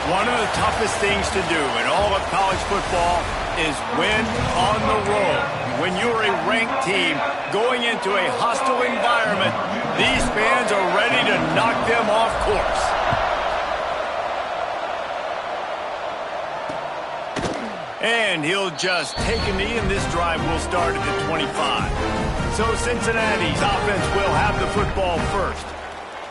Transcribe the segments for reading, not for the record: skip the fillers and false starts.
One of the toughest things to do in all of college football is win on the road. When you're a ranked team going into a hostile environment, these fans are ready to knock them off course. And he'll just take a knee, and this drive will start at the 25. So Cincinnati's offense will have the football first.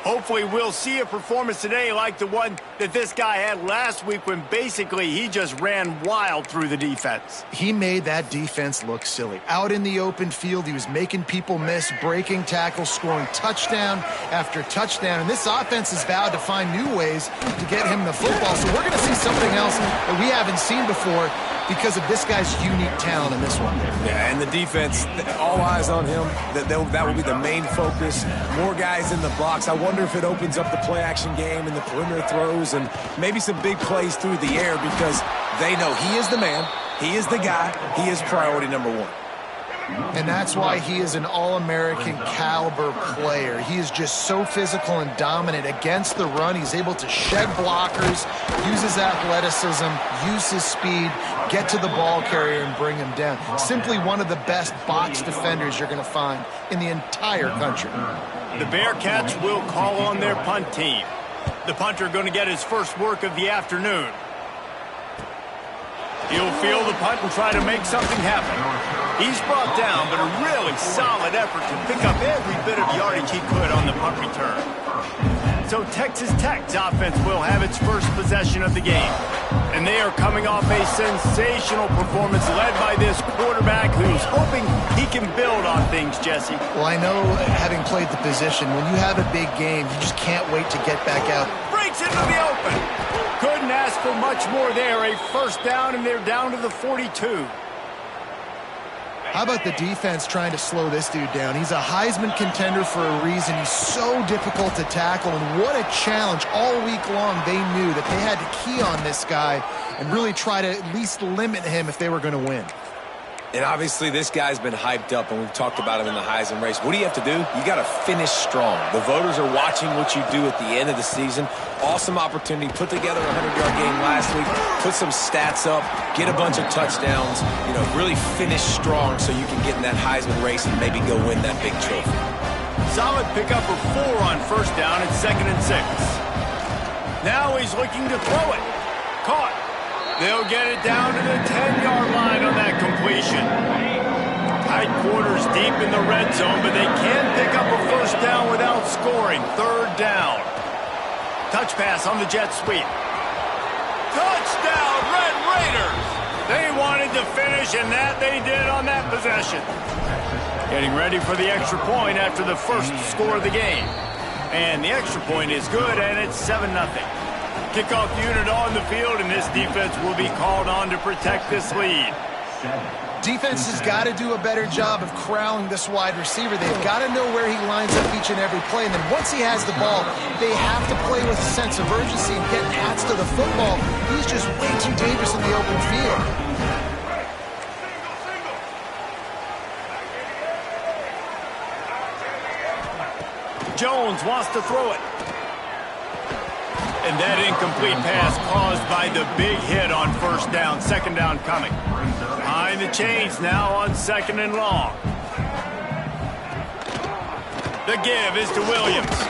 Hopefully we'll see a performance today like the one that this guy had last week when basically he just ran wild through the defense. He made that defense look silly. Out in the open field, he was making people miss, breaking tackles, scoring touchdown after touchdown. And this offense has vowed to find new ways to get him the football. So we're going to see something else that we haven't seen before because of this guy's unique talent in this one. Yeah, and the defense, all eyes on him. That will be the main focus. More guys in the box. I wonder if it opens up the play-action game and the perimeter throws and maybe some big plays through the air because they know he is the man, he is the guy, he is priority number one. And that's why he is an all-American caliber player. He is just so physical and dominant against the run. He's able to shed blockers, use his athleticism, use his speed, get to the ball carrier and bring him down. Simply one of the best box defenders you're going to find in the entire country. The Bearcats will call on their punt team. The punter going to get his first work of the afternoon. He'll field the punt and try to make something happen. He's brought down, but a really solid effort to pick up every bit of yardage he could on the punt return. So Texas Tech's offense will have its first possession of the game. And they are coming off a sensational performance led by this quarterback who's hoping he can build on things, Jesse. Well, I know, having played the position, when you have a big game, you just can't wait to get back out. Breaks into the open. Couldn't ask for much more there. A first down, and they're down to the 42. How about the defense trying to slow this dude down? He's a Heisman contender for a reason. He's so difficult to tackle, and what a challenge. All week long, they knew that they had to key on this guy and really try to at least limit him if they were going to win. And obviously this guy's been hyped up, and we've talked about him in the Heisman race. What do you have to do? You got to finish strong. The voters are watching what you do at the end of the season. Awesome opportunity. Put together a 100-yard game last week. Put some stats up. Get a bunch of touchdowns. You know, really finish strong so you can get in that Heisman race and maybe go win that big trophy. Solid pickup of 4 on first down at 2nd and 6. Now he's looking to throw it. Caught. They'll get it down to the 10-yard line on that completion. Tight quarters deep in the red zone, but they can pick up a first down without scoring. 3rd down. Touch pass on the jet sweep. Touchdown, Red Raiders! They wanted to finish, and that they did on that possession. Getting ready for the extra point after the first score of the game. And the extra point is good, and it's 7-0. Kickoff unit on the field, and this defense will be called on to protect this lead. Defense has got to do a better job of corralling this wide receiver. They've got to know where he lines up each and every play. And then once he has the ball, they have to play with a sense of urgency and get hats to the football. He's just way too dangerous in the open field. Jones wants to throw it. And that incomplete pass caused by the big hit on first down. 2nd down coming. Behind the chains now on 2nd and long. The give is to Williams.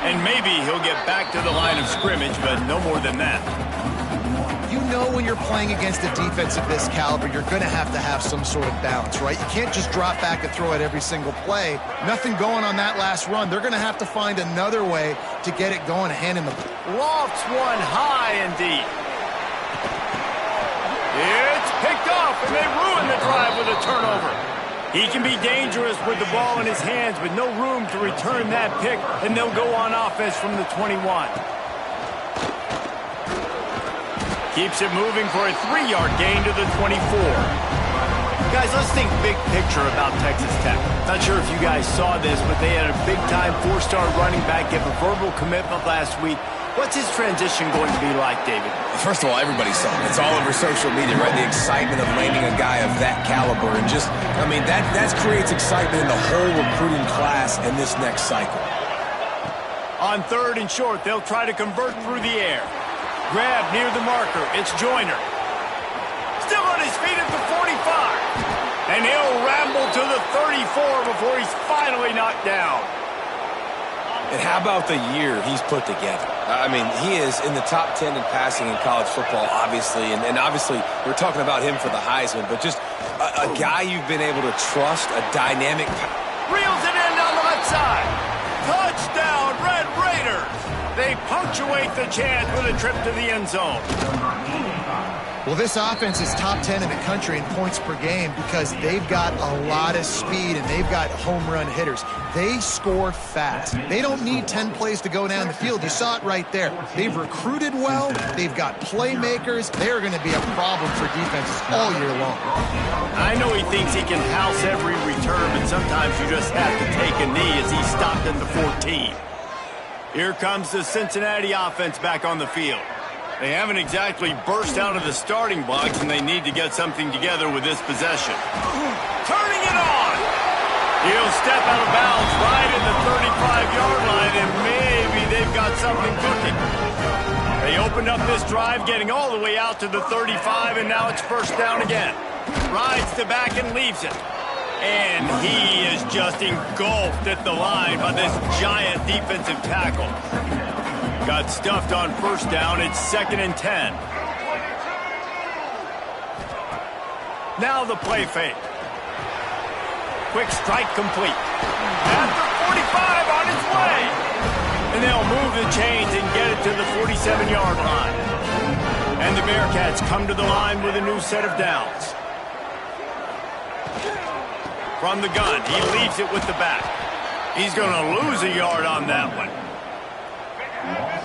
And maybe he'll get back to the line of scrimmage, but no more than that. You know when you're playing against a defense of this caliber, you're going to have some sort of balance, right? You can't just drop back and throw it every single play. Nothing going on that last run. They're going to have to find another way to get it going, hand in the... Lofts one high and deep. It's picked off, and they ruin the drive with a turnover. He can be dangerous with the ball in his hands, but no room to return that pick, and they'll go on offense from the 21. Keeps it moving for a 3-yard gain to the 24. Guys, let's think big picture about Texas Tech. Not sure if you guys saw this, but they had a big-time 4-star running back give a verbal commitment last week. What's his transition going to be like, David? First of all, everybody saw it. It's all over social media, right? The excitement of landing a guy of that caliber. And just, I mean, that creates excitement in the whole recruiting class in this next cycle. On 3rd and short, they'll try to convert through the air. Grab near the marker. It's Joyner. Still on his feet at the 45. And he'll ramble to the 34 before he's finally knocked down. And how about the year he's put together? I mean, he is in the top 10 in passing in college football, obviously. And obviously, we're talking about him for the Heisman. But just a guy you've been able to trust, a dynamic... Reels it in on the left side. Touchdown, Red Raiders. They punctuate the chant with a trip to the end zone. Well, this offense is top 10 in the country in points per game because they've got a lot of speed and they've got home run hitters. They score fast. They don't need 10 plays to go down the field. You saw it right there. They've recruited well. They've got playmakers. They're going to be a problem for defenses all year long. I know he thinks he can house every return, but sometimes you just have to take a knee as he's stopped at the 14. Here comes the Cincinnati offense back on the field. They haven't exactly burst out of the starting blocks, and they need to get something together with this possession. Turning it on! He'll step out of bounds right at the 35-yard line, and maybe they've got something cooking. They opened up this drive, getting all the way out to the 35, and now it's first down again. Rides the back and leaves it. And he is just engulfed at the line by this giant defensive tackle. Got stuffed on first down. It's 2nd and 10. Now the play fake. Quick strike complete. At the 45 on its way. And they'll move the chains and get it to the 47-yard line. And the Bearcats come to the line with a new set of downs. From the gun, he leaves it with the back. He's going to lose a yard on that one.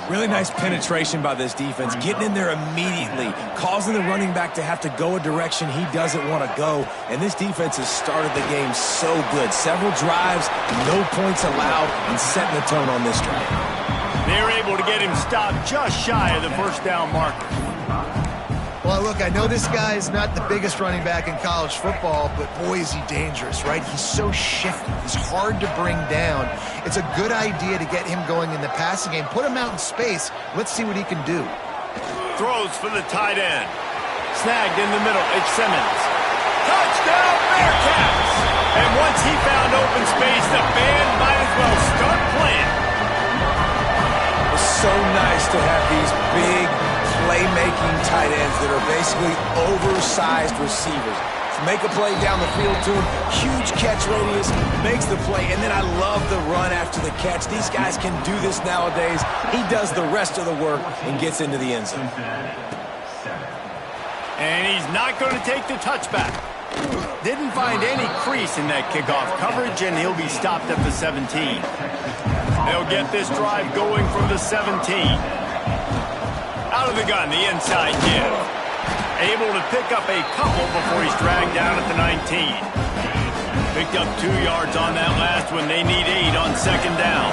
Really nice penetration by this defense, getting in there immediately, causing the running back to have to go a direction he doesn't want to go. And this defense has started the game so good. Several drives, no points allowed, and setting the tone on this drive. They're able to get him stopped just shy of the first down marker. Well, look, I know this guy is not the biggest running back in college football, but boy, is he dangerous, right? He's so shifty. He's hard to bring down. It's a good idea to get him going in the passing game. Put him out in space. Let's see what he can do. Throws for the tight end. Snagged in the middle. It's Simmons. Touchdown, Bearcats! And once he found open space, the band might as well start playing. It's so nice to have these big, playmaking tight ends that are basically oversized receivers. Make a play down the field to him, huge catch radius, makes the play, and then I love the run after the catch. These guys can do this nowadays. He does the rest of the work and gets into the end zone. And he's not going to take the touchback. Didn't find any crease in that kickoff coverage, and he'll be stopped at the 17. They'll get this drive going from the 17. Out of the gun, the inside give. Able to pick up a couple before he's dragged down at the 19. Picked up 2 yards on that last one. They need 8 on second down.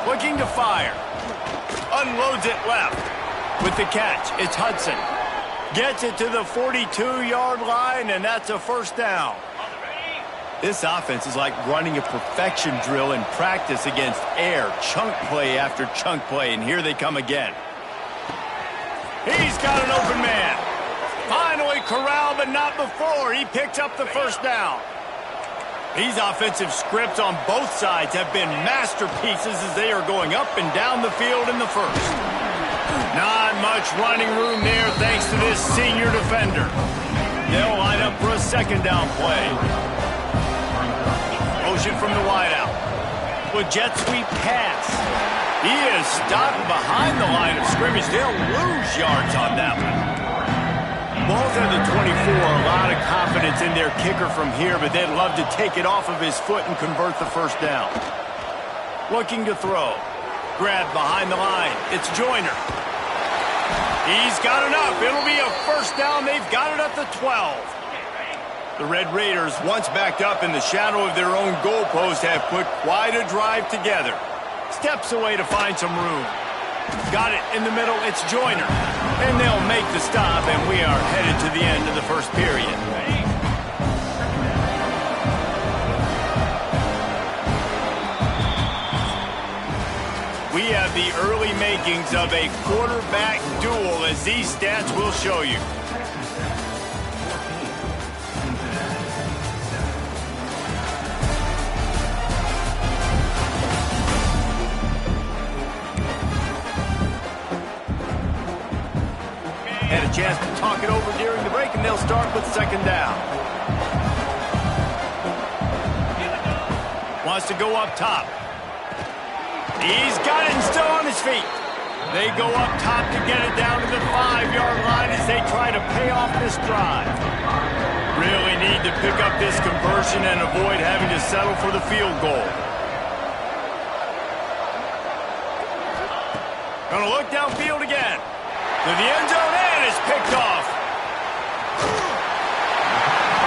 Looking to fire. Unloads it left. With the catch, it's Hudson. Gets it to the 42-yard line, and that's a first down. This offense is like running a perfection drill in practice against air, chunk play after chunk play, and here they come again. He's got an open man. Finally corralled, but not before. He picks up the first down. These offensive scripts on both sides have been masterpieces as they are going up and down the field in the first. Not much running room there thanks to this senior defender. They'll line up for a second down play. Motion from the wideout. With jet sweep pass. He is stopped behind the line of scrimmage. They'll lose yards on that one. Ball's at the 24. A lot of confidence in their kicker from here, but they'd love to take it off of his foot and convert the first down. Looking to throw. Grab behind the line. It's Joyner. He's got enough. It'll be a first down. They've got it at the 12. The Red Raiders, once backed up in the shadow of their own goalpost, have put quite a drive together. Steps away to find some room. Got it in the middle. It's Joyner. And they'll make the stop, and we are headed to the end of the first period. we have the early makings of a quarterback duel, as these stats will show you. Had a chance to talk it over during the break, and they'll start with second down. Wants to go up top. He's got it and still on his feet. They go up top to get it down to the 5-yard line as they try to pay off this drive. Really need to pick up this conversion and avoid having to settle for the field goal. Gonna look downfield again. To the end zone, and it's picked off.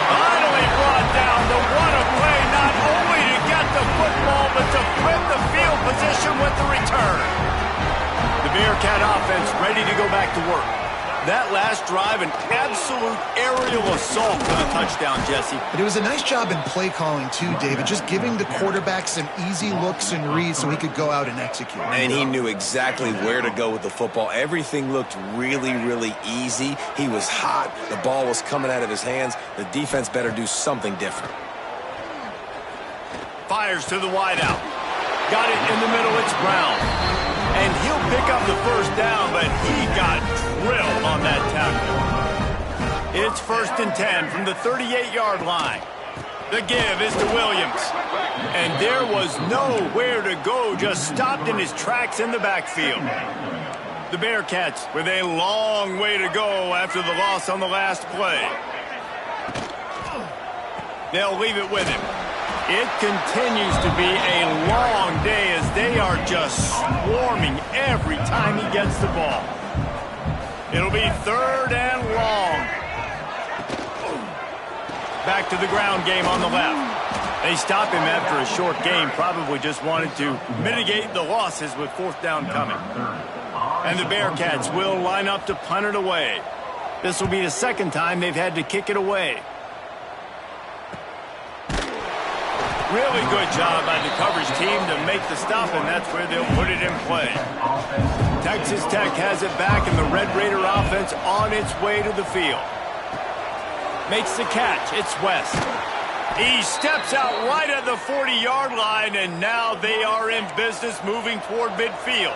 Finally brought down. The what a play, not only to get the football, but to flip the field position with the return. The Bearcat offense ready to go back to work. That last drive, an absolute aerial assault for the touchdown, Jesse. But it was a nice job in play calling, too, David, just giving the quarterback some easy looks and reads so he could go out and execute. And he knew exactly where to go with the football. Everything looked really, really easy. He was hot. The ball was coming out of his hands. The defense better do something different. Fires to the wideout. Got it in the middle. It's Brown. And he'll pick up the first down, but he got drilled on that tackle. It's 1st and 10 from the 38-yard line. The give is to Williams. And there was nowhere to go, just stopped in his tracks in the backfield. The Bearcats with a long way to go after the loss on the last play. They'll leave it with him. It continues to be a long day as they are just swarming every time he gets the ball. It'll be 3rd and long. Back to the ground game on the left. They stop him after a short game, probably just wanted to mitigate the losses with 4th down coming. And the Bearcats will line up to punt it away. This will be the second time they've had to kick it away. Really good job by the coverage team to make the stop, and that's where they'll put it in play. Texas Tech has it back, and the Red Raider offense on its way to the field. Makes the catch. It's West. He steps out right at the 40-yard line, and now they are in business moving toward midfield.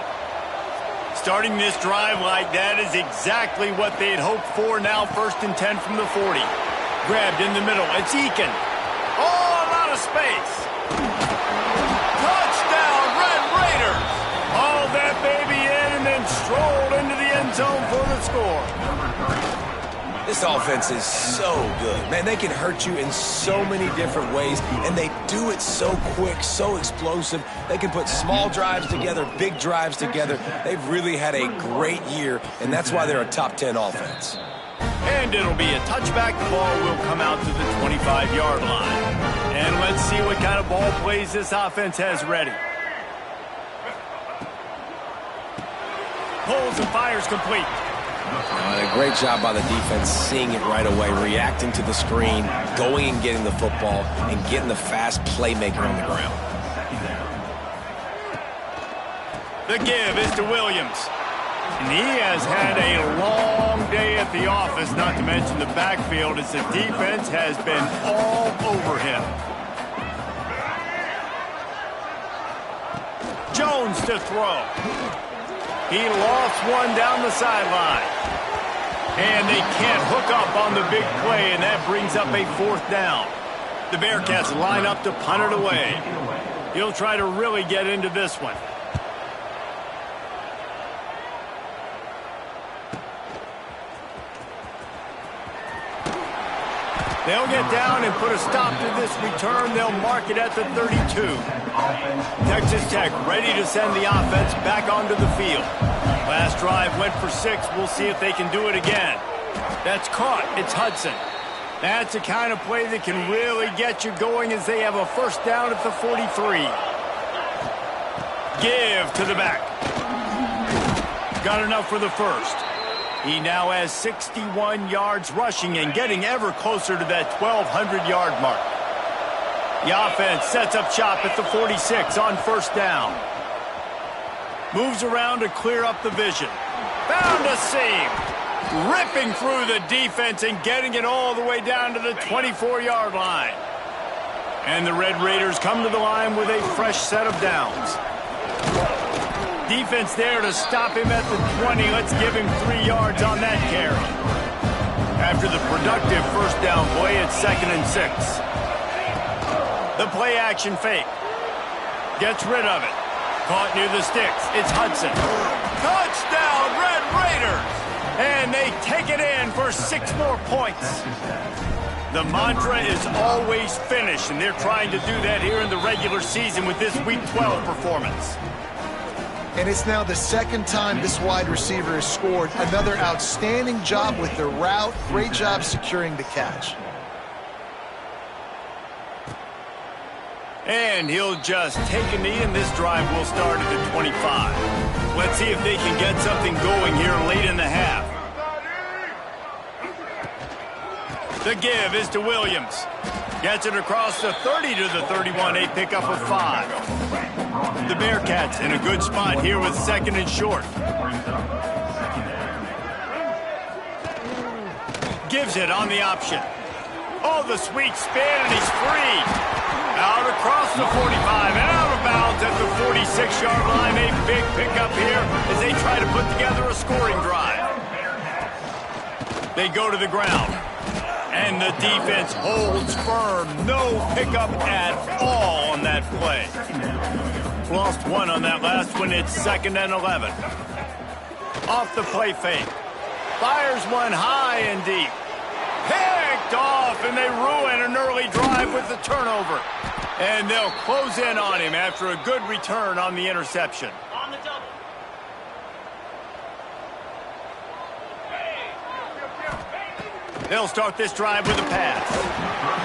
Starting this drive like that is exactly what they'd hoped for. Now 1st and 10 from the 40. Grabbed in the middle. It's Eakin. Oh! Space. Touchdown, Red Raiders. Hauled that baby in and then strolled into the end zone for the score. This offense is so good. Man, they can hurt you in so many different ways, and they do it so quick, so explosive. They can put small drives together, big drives together. They've really had a great year, and that's why they're a top 10 offense. And it'll be a touchback. The ball will come out to the 25-yard line. And let's see what kind of ball plays this offense has ready. Pulls and fires complete. A great job by the defense seeing it right away, reacting to the screen, going and getting the football, and getting the fast playmaker on the ground. The give is to Williams. And he has had a long day at the office, not to mention the backfield, as the defense has been all over him. Jones to throw. He lost one down the sideline. And they can't hook up on the big play, and that brings up a 4th down. The Bearcats line up to punt it away. He'll try to really get into this one. They'll get down and put a stop to this return. They'll mark it at the 32. Texas Tech ready to send the offense back onto the field. Last drive went for 6. We'll see if they can do it again. That's caught. It's Hudson. That's the kind of play that can really get you going as they have a 1st down at the 43. Give to the back. Got enough for the 1st. He now has 61 yards rushing and getting ever closer to that 1,200-yard mark. The offense sets up shop at the 46 on 1st down. Moves around to clear up the vision. Found a seam. Ripping through the defense and getting it all the way down to the 24-yard line. And the Red Raiders come to the line with a fresh set of downs. Defense there to stop him at the 20. Let's give him 3 yards on that carry. After the productive first down play, it's 2nd and 6. The play action fake. Gets rid of it. Caught near the sticks. It's Hudson. Touchdown, Red Raiders! And they take it in for 6 more points. The mantra is always finish, and they're trying to do that here in the regular season with this Week 12 performance. And it's now the 2nd time this wide receiver has scored. Another outstanding job with the route. Great job securing the catch. And he'll just take a knee, and this drive will start at the 25. Let's see if they can get something going here late in the half. The give is to Williams. Gets it across the 30 to the 31, a pickup of 5. The Bearcats in a good spot here with 2nd and short. Gives it on the option. Oh, the sweet spin, and he's free. Out across the 45 and out of bounds at the 46-yard line. A big pickup here as they try to put together a scoring drive. They go to the ground. And the defense holds firm. No pickup at all on that play. Lost 1 on that last one. It's 2nd and 11. Off the play fake. Fires one high and deep. Picked off, and they ruin an early drive with the turnover. And they'll close in on him after a good return on the interception. On the double. They'll start this drive with a pass.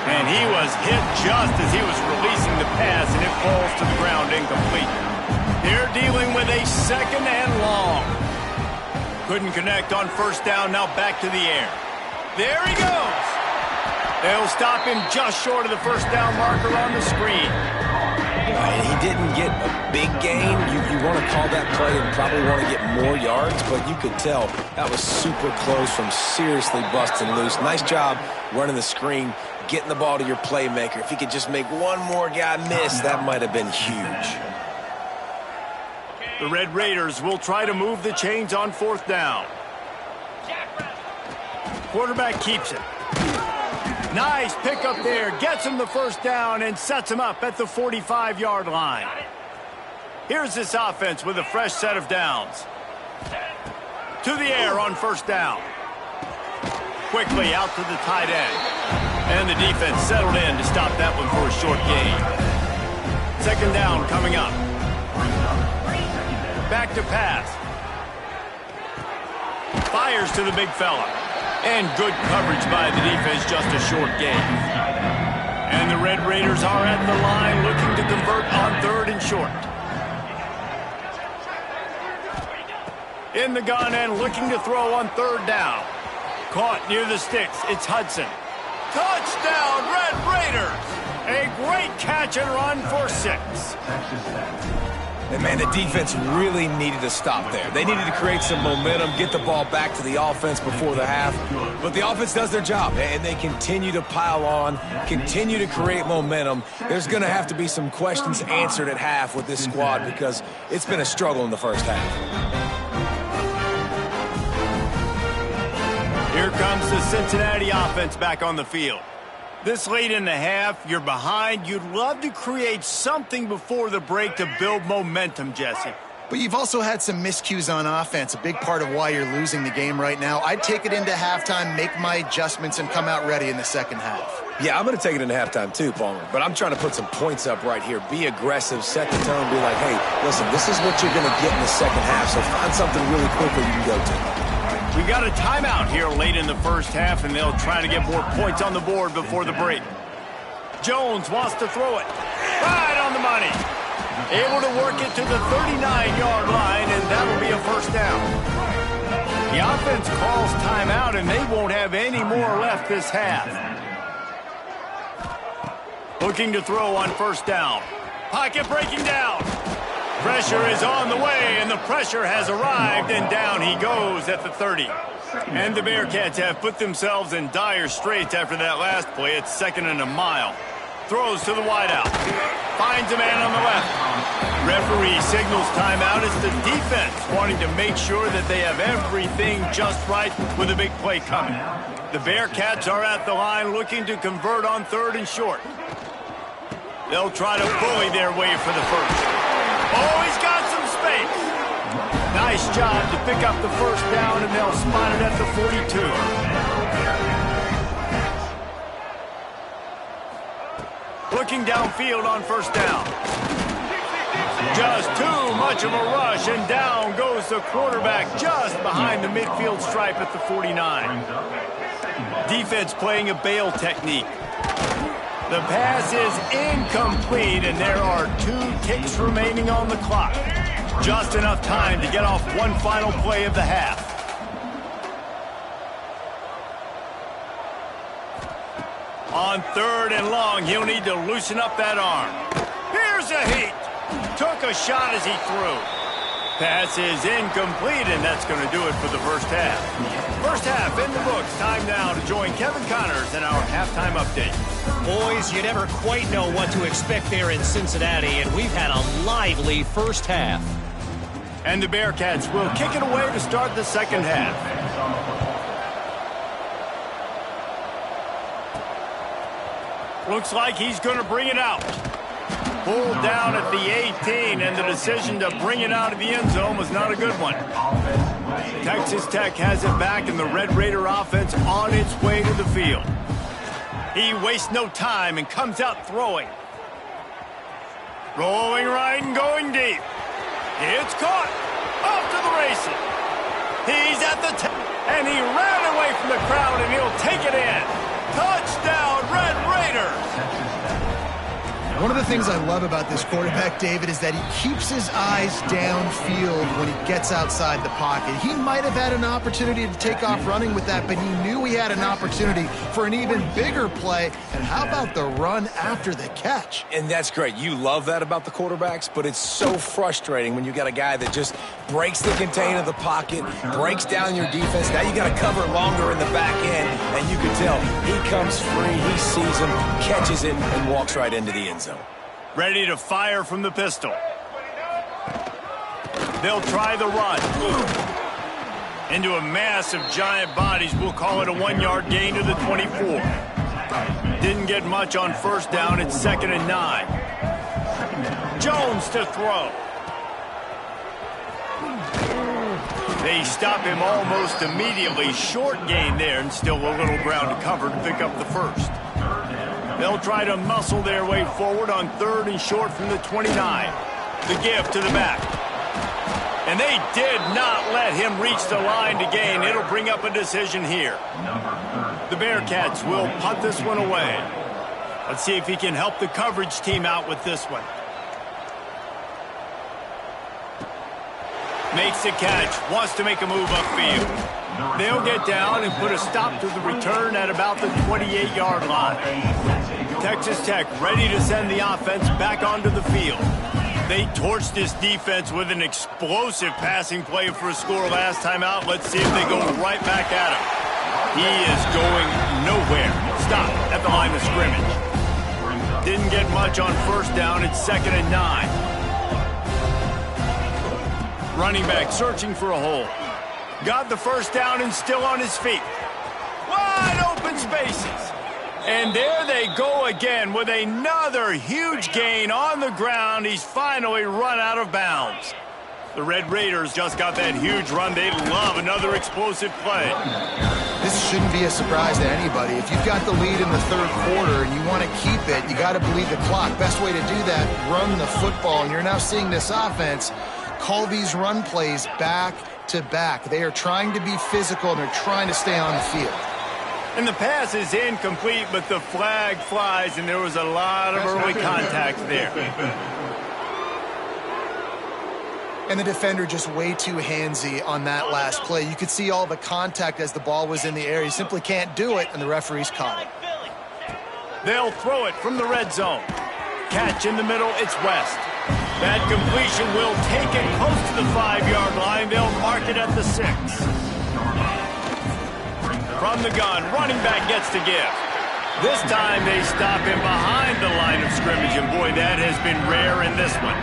And he was hit just as he was releasing the pass, and it falls to the ground incomplete. They're dealing with a 2nd and long. Couldn't connect on first down, now back to the air. There he goes. They'll stop him just short of the first down marker on the screen. He didn't get a big gain. You want to call that play and probably want to get more yards, but you could tell that was super close from seriously busting loose. Nice job running the screen, getting the ball to your playmaker. If he could just make one more guy miss, that might have been huge. The Red Raiders will try to move the chains on 4th down. Quarterback keeps it. Nice pickup there. Gets him the first down and sets him up at the 45-yard line. Here's this offense with a fresh set of downs. To the air on first down. Quickly out to the tight end. And the defense settled in to stop that one for a short gain. 2nd down coming up. Back to pass. Fires to the big fella. And good coverage by the defense, just a short gain. And the Red Raiders are at the line looking to convert on 3rd and short. In the gun and looking to throw on 3rd down. Caught near the sticks. It's Hudson. Touchdown, Red Raiders! A great catch and run for 6. And, man, the defense really needed to stop there. They needed to create some momentum, get the ball back to the offense before the half. But the offense does their job, and they continue to pile on, continue to create momentum. There's going to have to be some questions answered at half with this squad because it's been a struggle in the first half. Here comes the Cincinnati offense back on the field. This late in the half, you're behind. You'd love to create something before the break to build momentum, Jesse. But you've also had some miscues on offense, a big part of why you're losing the game right now. I'd take it into halftime, make my adjustments, and come out ready in the 2nd half. Yeah, I'm going to take it into halftime too, Palmer. But I'm trying to put some points up right here. Be aggressive, set the tone, be like, hey, listen, this is what you're going to get in the 2nd half, so find something really quickly you can go to. We got a timeout here late in the first half, and they'll try to get more points on the board before the break. Jones wants to throw it. Right on the money. Able to work it to the 39-yard line, and that'll be a first down. The offense calls timeout, and they won't have any more left this half. Looking to throw on first down. Pocket breaking down. Pressure is on the way, and the pressure has arrived, and down he goes at the 30. And the Bearcats have put themselves in dire straits after that last play. It's 2nd and a mile. Throws to the wideout. Finds a man on the left. Referee signals timeout. It's the defense wanting to make sure that they have everything just right with a big play coming. The Bearcats are at the line looking to convert on 3rd and short. They'll try to bully their way for the first. Oh, he's got some space. Nice job to pick up the first down, and they'll spot it at the 42. Looking downfield on 1st down. Just too much of a rush, and down goes the quarterback just behind the midfield stripe at the 49. Defense playing a bail technique. The pass is incomplete, and there are 2 ticks remaining on the clock. Just enough time to get off one final play of the half. On 3rd and long, he'll need to loosen up that arm. Here's a heat. Took a shot as he threw. Pass is incomplete, and that's going to do it for the first half. First half in the books. Time now to join Kevin Connors in our halftime update. Boys, you never quite know what to expect there in Cincinnati, and we've had a lively first half. And the Bearcats will kick it away to start the second half. Looks like he's going to bring it out. Pulled down at the 18, and the decision to bring it out of the end zone was not a good one. Texas Tech has it back, and the Red Raider offense on its way to the field. He wastes no time and comes out throwing. Rolling right and going deep. It's caught. Off to the races. He's at the 10, and he ran away from the crowd, and he'll take it in. Touchdown, Red Raiders. One of the things I love about this quarterback, David, is that he keeps his eyes downfield when he gets outside the pocket. He might have had an opportunity to take off running with that, but he knew he had an opportunity for an even bigger play. And how about the run after the catch? And that's great. You love that about the quarterbacks, but it's so frustrating when you got a guy that just breaks the contain of the pocket, breaks down your defense. Now you got to cover longer in the back end, and you can tell he comes free, he sees him, catches it, and walks right into the end zone. Ready to fire from the pistol. They'll try the run. Into a mass of giant bodies. We'll call it a 1-yard gain to the 24. Didn't get much on 1st down. It's 2nd and 9. Jones to throw. They stop him almost immediately. Short gain there, and still a little ground to cover to pick up the first. They'll try to muscle their way forward on 3rd and short from the 29. The give to the back. And they did not let him reach the line to gain. It'll bring up a decision here. The Bearcats will punt this one away. Let's see if he can help the coverage team out with this one. Makes the catch, wants to make a move upfield. They'll get down and put a stop to the return at about the 28-yard line. Texas Tech ready to send the offense back onto the field. They torched this defense with an explosive passing play for a score last time out. Let's see if they go right back at him. He is going nowhere. Stop at the line of scrimmage. Didn't get much on 1st down. It's 2nd and 9. Running back searching for a hole. Got the first down and still on his feet. Wide open spaces. And there they go again with another huge gain on the ground. He's finally run out of bounds. The Red Raiders just got that huge run. They love another explosive play. This shouldn't be a surprise to anybody. If you've got the lead in the 3rd quarter and you want to keep it, you got to bleed the clock. Best way to do that, run the football. And you're now seeing this offense call these run plays back to back. They are trying to be physical, and they're trying to stay on the field. And the pass is incomplete, but the flag flies, and there was a lot of early contact there. And the defender just way too handsy on that last play. You could see all the contact as the ball was in the air. He simply can't do it, and the referees caught it. They'll throw it from the red zone. Catch in the middle, it's West. That completion will take it close to the 5-yard line. They'll mark it at the 6. From the gun, running back gets to give. This time they stop him behind the line of scrimmage, and boy, that has been rare in this one.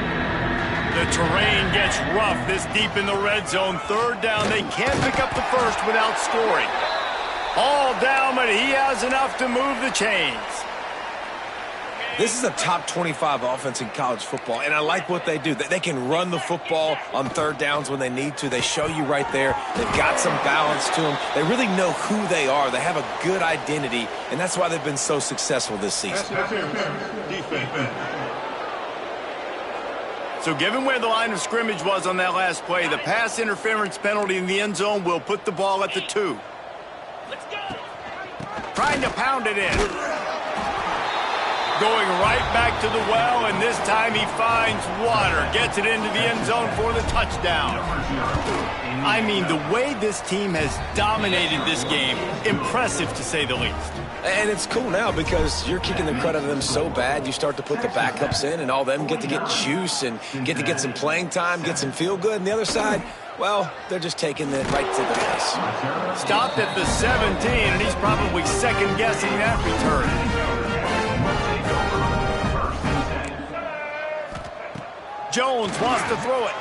The terrain gets rough this deep in the red zone. 3rd down, they can't pick up the first without scoring. All down, but he has enough to move the chains. This is a top 25 offense in college football, and I like what they do. They can run the football on 3rd downs when they need to. They show you right there. They've got some balance to them. They really know who they are. They have a good identity, and that's why they've been so successful this season. So given where the line of scrimmage was on that last play, the pass interference penalty in the end zone will put the ball at the 2. Let's go. Trying to pound it in. Going right back to the well, and this time he finds water. Gets it into the end zone for the touchdown. I mean, the way this team has dominated this game, impressive to say the least. And it's cool now because you're kicking the crud out of them so bad, you start to put the backups in, and all them get to get juice and get to get some playing time, get some feel good. And the other side, well, they're just taking it right to the face. Stopped at the 17, and he's probably second-guessing that return. Jones wants to throw it.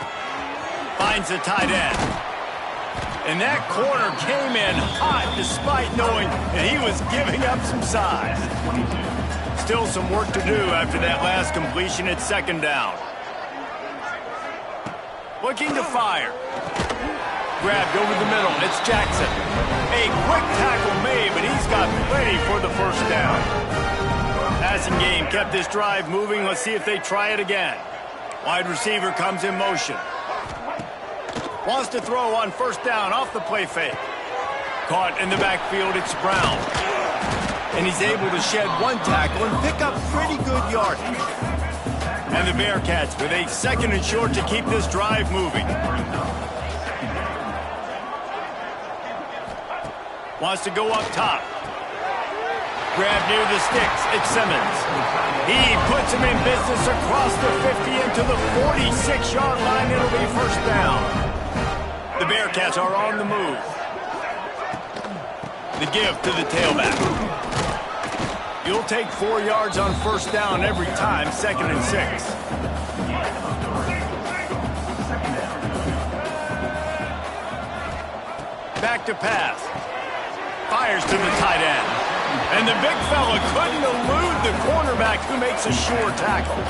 Finds the tight end. And that corner came in hot despite knowing that he was giving up some size. Still some work to do after that last completion at 2nd down. Looking to fire. Grabbed over the middle. It's Jackson. A quick tackle made, but he's got plenty for the 1st down. Passing game kept this drive moving. Let's see if they try it again. Wide receiver comes in motion. Wants to throw on 1st down off the play fake. Caught in the backfield, it's Brown. And he's able to shed 1 tackle and pick up pretty good yardage. And the Bearcats with a 2nd and short to keep this drive moving. Wants to go up top. Grab near the sticks. It's Simmons. He puts him in business across the 50 into the 46-yard line. It'll be 1st down. The Bearcats are on the move. The give to the tailback. You'll take 4 yards on 1st down every time, 2nd and 6. Back to pass. Fires to the tight end. And the big fella couldn't elude the cornerback who makes a sure tackle.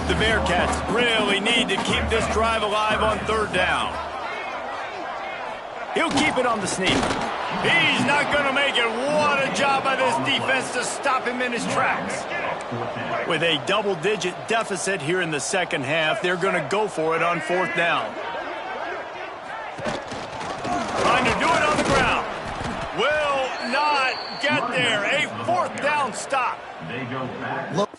The Bearcats really need to keep this drive alive on 3rd down. He'll keep it on the sneak. He's not going to make it. What a job by this defense to stop him in his tracks. With a double-digit deficit here in the 2nd half, they're going to go for it on 4th down. Trying to do it on the ground. Will not get there. A 4th down stop. Look.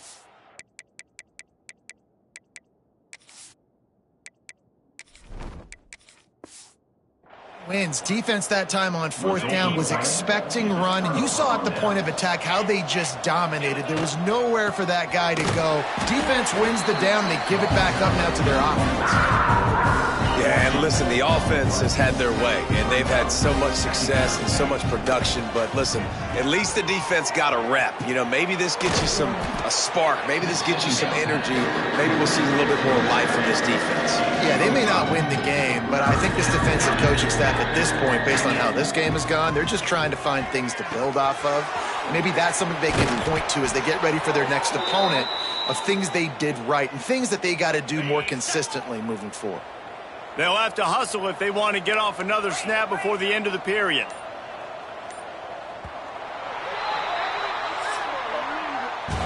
Wins. Defense that time on 4th down was expecting run, and you saw at the point of attack how they just dominated. There was nowhere for that guy to go. Defense wins the down. They give it back up now to their offense. Yeah, and listen, the offense has had their way, and they've had so much success and so much production. But listen, at least the defense got a rep. You know, maybe this gets you a spark. Maybe this gets you some energy. Maybe we'll see a little bit more life from this defense. Yeah, they may not win the game, but I think this defensive coaching staff at this point, based on how this game has gone, they're just trying to find things to build off of. Maybe that's something they can point to as they get ready for their next opponent, of things they did right and things that they got to do more consistently moving forward. They'll have to hustle if they want to get off another snap before the end of the period.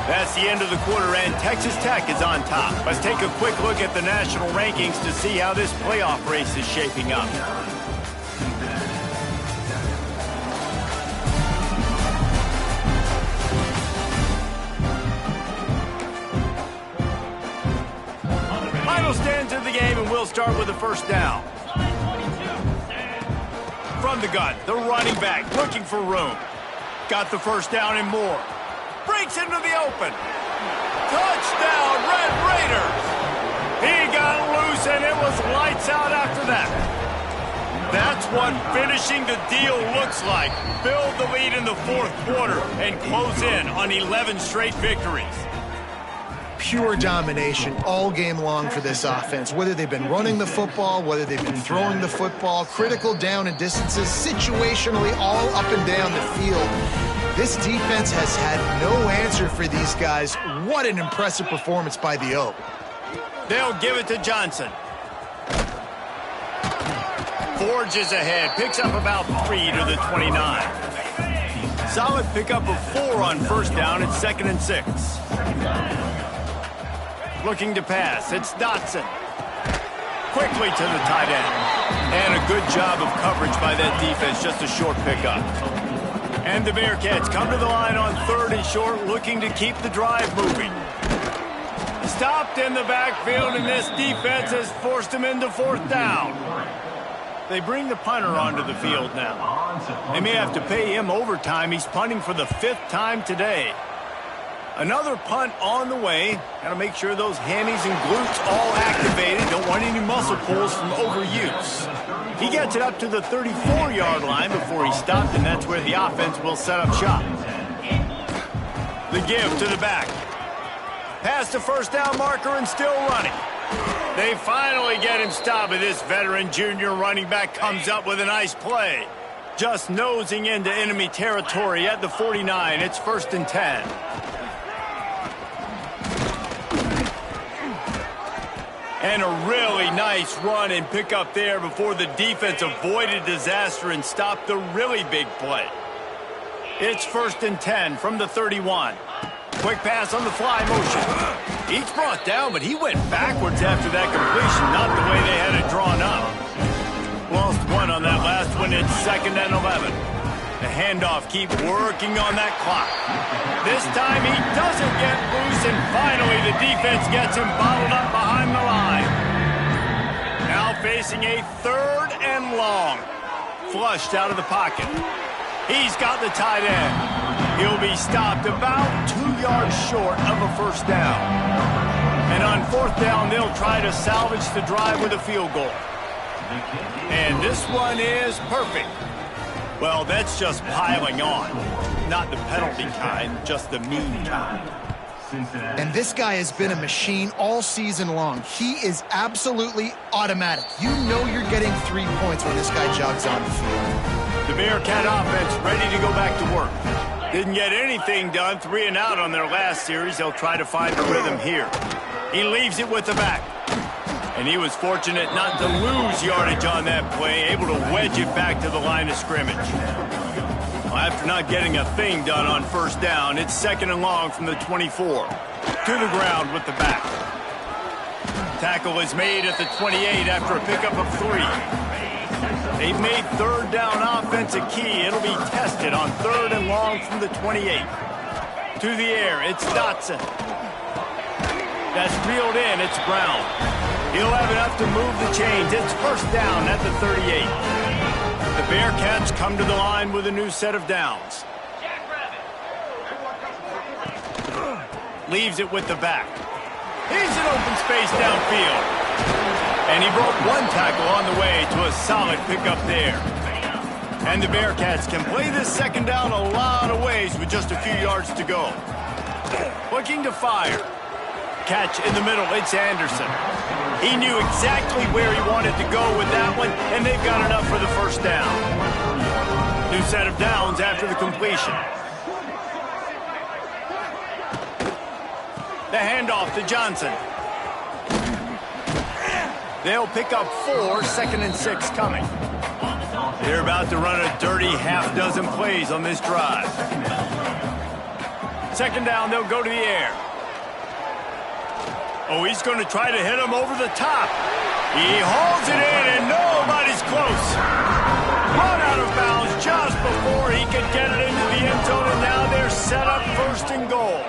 That's the end of the quarter, and Texas Tech is on top. Let's take a quick look at the national rankings to see how this playoff race is shaping up. Final stands of the game, and we'll start with the 1st down. From the gun, the running back looking for room. Got the 1st down and more. Breaks into the open. Touchdown, Red Raiders! He got loose, and it was lights out after that. That's what finishing the deal looks like. Build the lead in the fourth quarter and close in on 11 straight victories. Pure domination all game long for this offense. Whether they've been running the football, whether they've been throwing the football, critical down and distances, situationally all up and down the field. This defense has had no answer for these guys. What an impressive performance by the O. They'll give it to Johnson. Forges ahead, picks up about 3 to the 29. Solid pickup of 4 on first down. It's 2nd and 6. Looking to pass, it's Dotson. Quickly to the tight end. And a good job of coverage by that defense, just a short pickup. And the Bearcats come to the line on 3rd and short, looking to keep the drive moving. Stopped in the backfield, and this defense has forced him into 4th down. They bring the punter onto the field now. They may have to pay him overtime. He's punting for the 5th time today. Another punt on the way. Got to make sure those hammies and glutes all activated. Don't want any muscle pulls from overuse. He gets it up to the 34-yard line before he stopped, and that's where the offense will set up shop. The give to the back. Past the first down marker and still running. They finally get him stopped, but this veteran junior running back comes up with a nice play. Just nosing into enemy territory at the 49. It's 1st and 10. And a really nice run and pick up there before the defense avoided disaster and stopped the really big play. It's 1st and 10 from the 31. Quick pass on the fly motion. He's brought down, but he went backwards after that completion, not the way they had it drawn up. Lost 1 on that last one. It's 2nd and 11. The handoff keep working on that clock. This time he doesn't get loose, and finally the defense gets him bottled up behind the line. Now facing a 3rd and long. Flushed out of the pocket. He's got the tight end. He'll be stopped about 2 yards short of a 1st down. And on 4th down, they'll try to salvage the drive with a field goal. And this one is perfect. Well, that's just piling on. Not the penalty kind, just the mean kind. And this guy has been a machine all season long. He is absolutely automatic. You know you're getting 3 points when this guy jogs on the field. The Bearcat offense ready to go back to work. Didn't get anything done, 3 and out on their last series. They'll try to find a rhythm here. He leaves it with the back. And he was fortunate not to lose yardage on that play, able to wedge it back to the line of scrimmage. Well, after not getting a thing done on 1st down, it's 2nd and long from the 24. To the ground with the back. Tackle is made at the 28 after a pickup of 3. They've made 3rd down offense a key. It'll be tested on 3rd and long from the 28. To the air, it's Dotson. That's reeled in, it's Brown. He'll have enough to move the chains. It's 1st down at the 38. The Bearcats come to the line with a new set of downs. Leaves it with the back. Here's an open space downfield. And he broke 1 tackle on the way to a solid pickup there. And the Bearcats can play this 2nd down a lot of ways with just a few yards to go. Looking to fire. Catch in the middle, it's Anderson. He knew exactly where he wanted to go with that one, and they've got enough for the 1st down. New set of downs after the completion. The handoff to Johnson. They'll pick up 4, 2nd and 6 coming. They're about to run a dirty half-dozen plays on this drive. 2nd down, they'll go to the air. Oh, he's going to try to hit him over the top. He hauls it in, and nobody's close. Run out of bounds just before he could get it into the end zone, and now they're set up 1st and goal.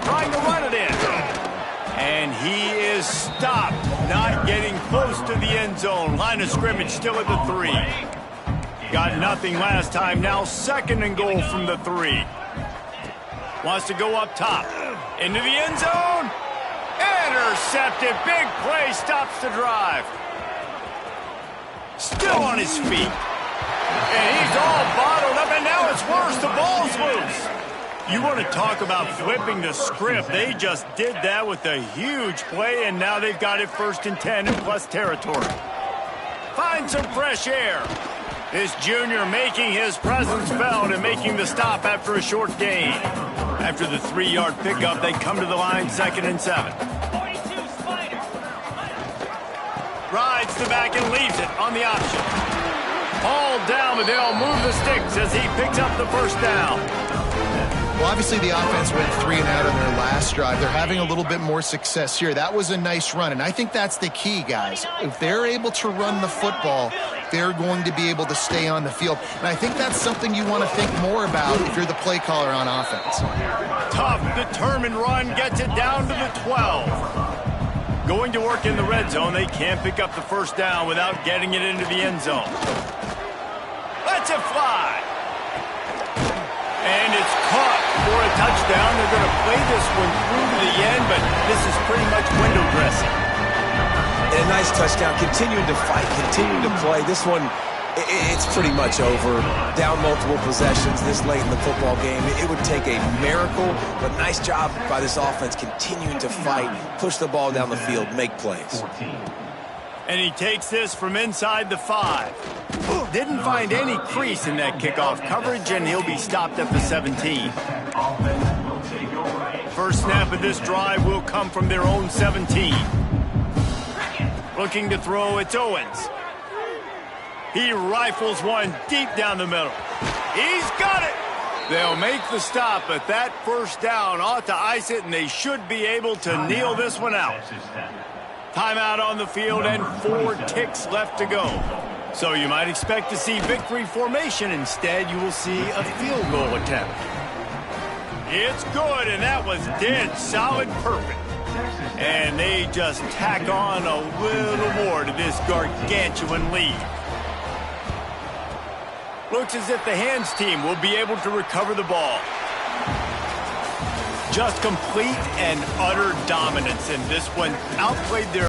Trying to run it in. And he is stopped, not getting close to the end zone. Line of scrimmage still at the 3. Got nothing last time, now 2nd and goal from the 3. Wants to go up top. Into the end zone. And Intercepted. Big play stops the drive. Still on his feet. And he's all bottled up, and now it's worse. The ball's loose. You want to talk about flipping the script. They just did that with a huge play, and now they've got it 1st and 10 in plus territory. Find some fresh air. This junior making his presence felt and making the stop after a short gain. After the 3-yard pickup, they come to the line 2nd and 7. Rides the back and leaves it on the option. Hauled down, but they'll move the sticks as he picks up the 1st down. Well, obviously the offense went 3 and out on their last drive. They're having a little bit more success here. That was a nice run, and I think that's the key, guys. If they're able to run the football, they're going to be able to stay on the field. And I think that's something you want to think more about if you're the play caller on offense. Tough, determined run gets it down to the 12. Going to work in the red zone, they can't pick up the 1st down without getting it into the end zone. Lets it fly. And it's caught for a touchdown. They're going to play this one through to the end, but this is pretty much window dressing. And a nice touchdown, continuing to fight, continuing to play. This one, it's pretty much over. Down multiple possessions this late in the football game. It would take a miracle, but nice job by this offense continuing to fight, push the ball down the field, make plays. And he takes this from inside the 5. Didn't find any crease in that kickoff coverage, and he'll be stopped at the 17. First snap of this drive will come from their own 17. Looking to throw, it's Owens. He rifles one deep down the middle. He's got it! They'll make the stop, but that 1st down ought to ice it, and they should be able to kneel this one out. Timeout on the field and 4 ticks left to go. So you might expect to see victory formation. Instead, you will see a field goal attempt. It's good, and that was dead solid perfect. And they just tack on a little more to this gargantuan lead. Looks as if the hands team will be able to recover the ball. Just complete and utter dominance in this one. Outplayed their